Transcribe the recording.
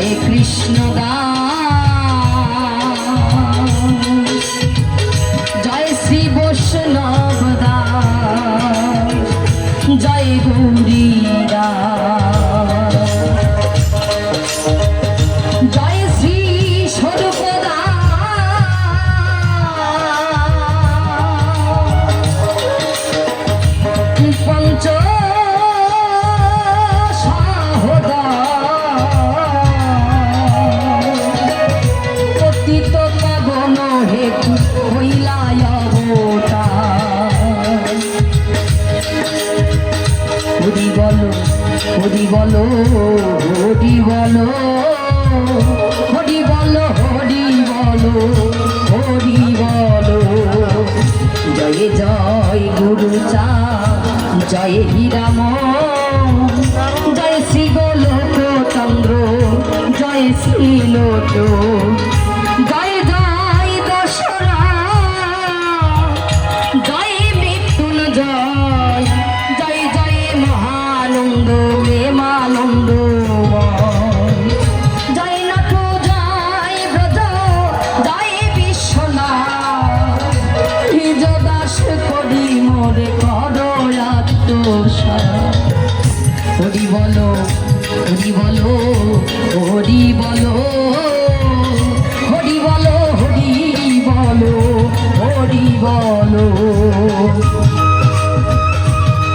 জয় কৃষ্ণ দাস, জয় শ্রী বৈষ্ণব দাস, জয় গৌরী দাস, জয় শ্রী স্বরূপ দাস, পঞ্চ হরি বলো হরি বলো হরি বলো হরি বলো হরি বলো হরি বলো, জয় জয় গুরু চাঁদ, জয় হীরাম, জয় শ্রী গোলক চন্দ্র, জয় শ্রী লোট, জয় জয় দশরা, জয় মৃত্যুঞ্জয়, জয় জয় মহানন্দ প্রেমানন্দ, জয় নাথ জয় ব্রজ, জয় বিশ্বনাথ, নিজ দাস করি মোরে করো আত্মসাৎ। হরি বলো হরি বলো হরি বলো